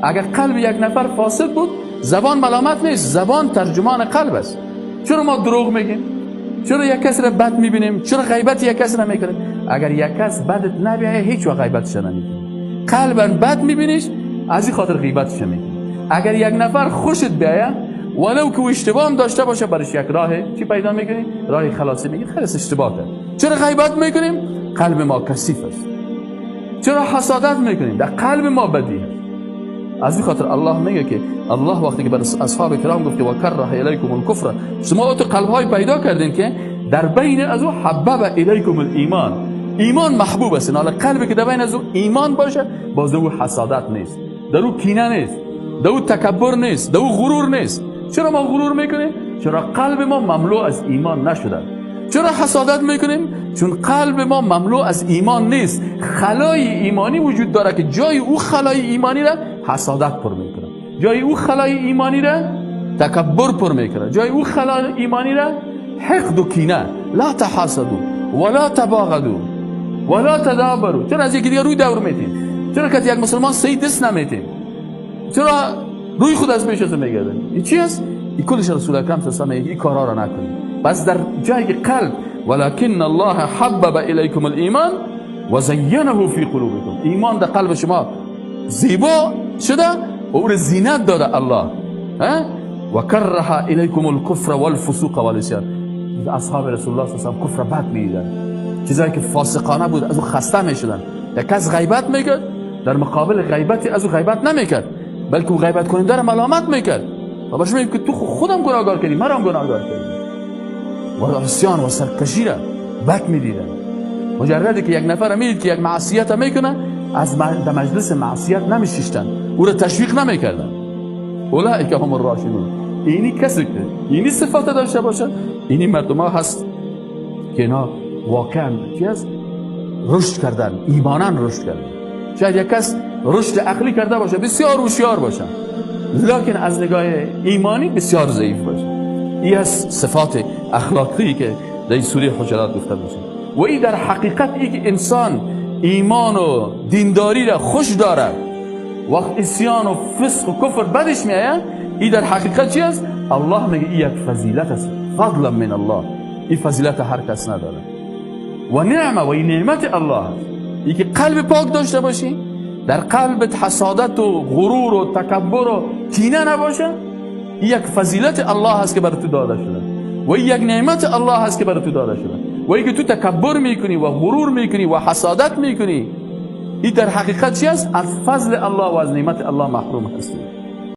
اگر قلب یک نفر فاسد بود زبان ملامت نیست، زبان ترجمان قلب است. چرا ما دروغ میگیم؟ چرا یک کس را بد میبینیم؟ چرا غیبت یک کس را میکنیم؟ اگر یک کس بدت نبیایه هیچ وقت غیبتش نمیکنی. قلبا بد میبینیش، از این خاطر غیبتش میکنی. اگر یک نفر خوشت بیایه ولو که اشتباه هم داشته باشه برش یک راه چی پیدا میکنی؟ راه خلاصی میگی. خلاص اشتباهه. چرا غیبت میکنیم؟ قلب ما کثیف است. چرا حسادت میکنیم؟ در قلب ما بدی است. از این خاطر الله میگه که الله وقتی که بر اصحاب کرام گفت و کره الیکم الکفر، شما تو قلب‌های پیدا کردین که در بین از او حبب الیکم الایمان، ایمان محبوب است. حالا قلبی که در بین از او ایمان باشه باز او حسادت نیست، در او کینه نیست، در او تکبر نیست، در او غرور نیست. چرا ما غرور میکنیم؟ چرا قلب ما مملو از ایمان نشده. چرا حسادت میکنیم؟ چون قلب ما مملو از ایمان نیست. خلای ایمانی وجود داره که جای او خلای ایمانی را حسادت پر میکنه، جای او خلای ایمانی را تکبر پر میکنه، جای او خلای ایمانی را حقد و کینه. لا تحاسدوا ولا تباغضوا ولا تدابروا. چرا از یکی دیگه روی دور میتین؟ چرا که یک مسلمان صحیح دست نمیتین؟ چرا روی خود از پیش از میگردن؟ این چی است؟ این کلش رسول اکرم صلی الله علیه و آله این کارا را نکنید. بس در جای قلب ولکن الله حبب الیکم الایمان و زینه فی قلوبکم، ایمان در قلب شما زیبا شده و او زینت داده الله. و کره الیکم الکفر والفسوق والعصیان. اصحاب رسول الله صلی الله علیه و آله کفر بد میدیدن، چیزایی که فاسقانه بود از او خسته میشدن. یک کس غیبت میکرد در مقابل غیبت از او غیبت نمیکرد، بلکه او غیبت کننده را ملامت میکرد و باش میگه که تو خودم گناهگار کردی، مرا هم گناهگار کردی. و عصیان و سرکشی را بد میدیدن. مجردی که یک نفر میدید که یک معصیت میکنه از در مجلس معصیت نمیشیشتن، او را تشویق نمیکردن. اولئک هم الراشدون. اینی کسی که اینی صفات داشته باشه، اینی مردم ها هست که اینا واقعا چیز رشد کردن، ایمانا رشد کردن. شاید یک کس رشد عقلی کرده باشه، بسیار هوشیار باشه، لکن از نگاه ایمانی بسیار ضعیف باشه. این از صفات اخلاقی که در این سوره حجرات گفته میشه. و این در حقیقت ای که انسان ایمان و دینداری را خوش داره، وقت عصیان و فسق و کفر بدش میآید، این در حقیقت چی است؟ الله میگه این یک فضیلت است، فضلا من الله. این فضیلت هر کس نداره و نعمه و این نعمت الله است. ای که قلب پاک داشته باشی، در قلبت حسادت و غرور و تکبر و کینه نباشه، این یک فضیلت الله است که برای تو داده شده و این یک نعمت الله است که برای تو داده شده. و این که تو تکبر میکنی و غرور میکنی و حسادت میکنی، این در حقیقت چی است؟ از فضل الله و از نعمت الله محروم هستی.